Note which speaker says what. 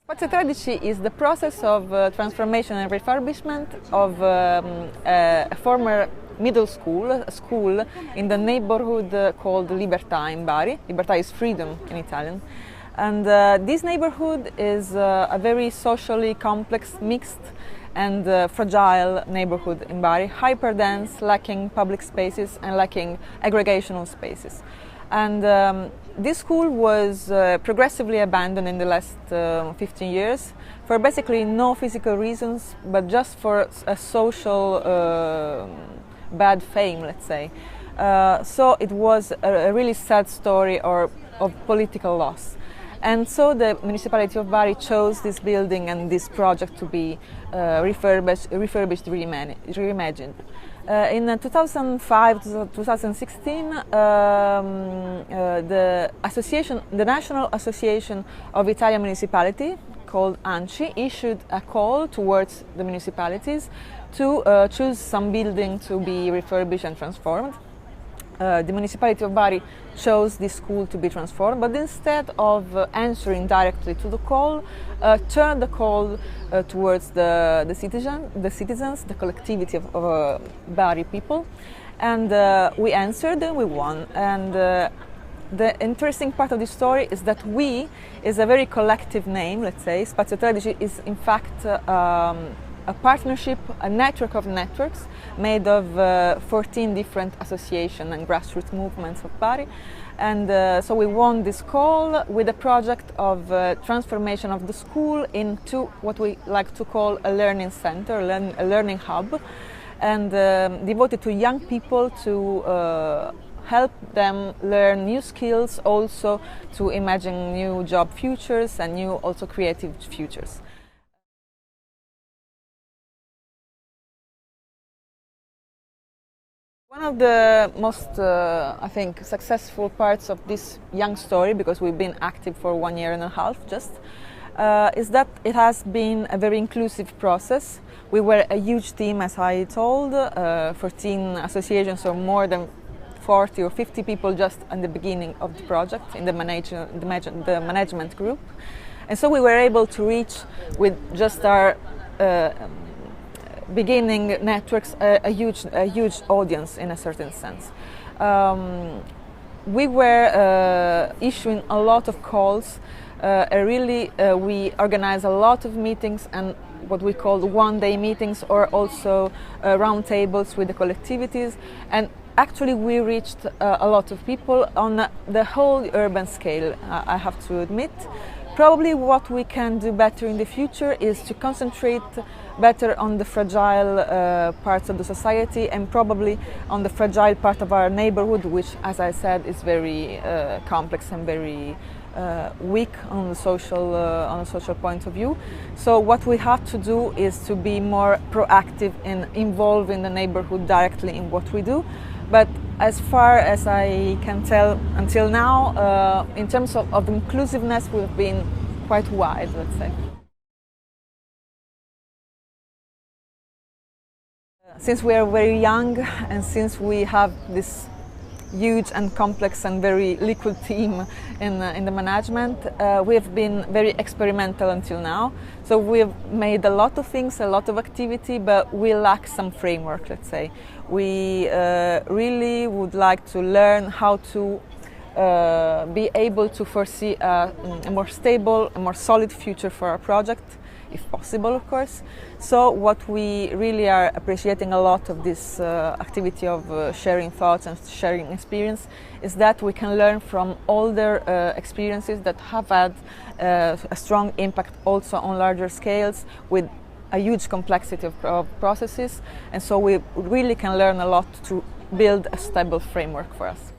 Speaker 1: Spazio13 is the process of transformation and refurbishment of a former middle school, a school in the neighborhood called Libertà in Bari. Libertà is freedom in Italian. And this neighborhood is a very socially complex, mixed and fragile neighborhood in Bari, hyper-dense, lacking public spaces and lacking aggregational spaces. And this school was progressively abandoned in the last 15 years for basically no physical reasons, but just for a social bad fame, let's say. So it was a really sad story of political loss. And so the municipality of Bari chose this building and this project to be refurbished, reimagined. In 2005 to 2016, the National Association of Italian Municipality, called ANCI, issued a call towards the municipalities to choose some building to be refurbished and transformed. The municipality of Bari chose this school to be transformed, but instead of answering directly to the call, turned the call towards the citizens, the collectivity of Bari people, and we answered and we won. And the interesting part of the story is that "we" is a very collective name, let's say. Spazio13 is in fact a partnership, a network of networks made of 14 different associations and grassroots movements of Bari. And so we won this call with a project of transformation of the school into what we like to call a learning center, a learning hub, and devoted to young people to help them learn new skills, also to imagine new job futures and new also creative futures. One of the most, I think, successful parts of this young story, because we've been active for 1 year and a half just, is that it has been a very inclusive process. We were a huge team, as I told, 14 associations or more than 40 or 50 people just in the beginning of the project, in the management group. And so we were able to reach with just our beginning networks a huge audience in a certain sense. We were issuing a lot of calls. We organized a lot of meetings and what we call one-day meetings, or also round tables with the collectivities. And actually we reached a lot of people on the whole urban scale, I have to admit. Probably what we can do better in the future is to concentrate better on the fragile parts of the society, and probably on the fragile part of our neighborhood, which, as I said, is very complex and very weak on the social point of view. So what we have to do is to be more proactive in involving the neighborhood directly in what we do. But as far as I can tell until now, in terms of inclusiveness, we've been quite wide, let's say. Since we are very young and since we have this huge and complex and very liquid team in the management, we have been very experimental until now. So we've made a lot of things, a lot of activity, but we lack some framework, let's say. We really would like to learn how to be able to foresee a more stable, a more solid future for our project, if possible, of course. So what we really are appreciating a lot of this activity of sharing thoughts and sharing experience is that we can learn from older experiences that have had a strong impact also on larger scales with a huge complexity of processes. And so we really can learn a lot to build a stable framework for us.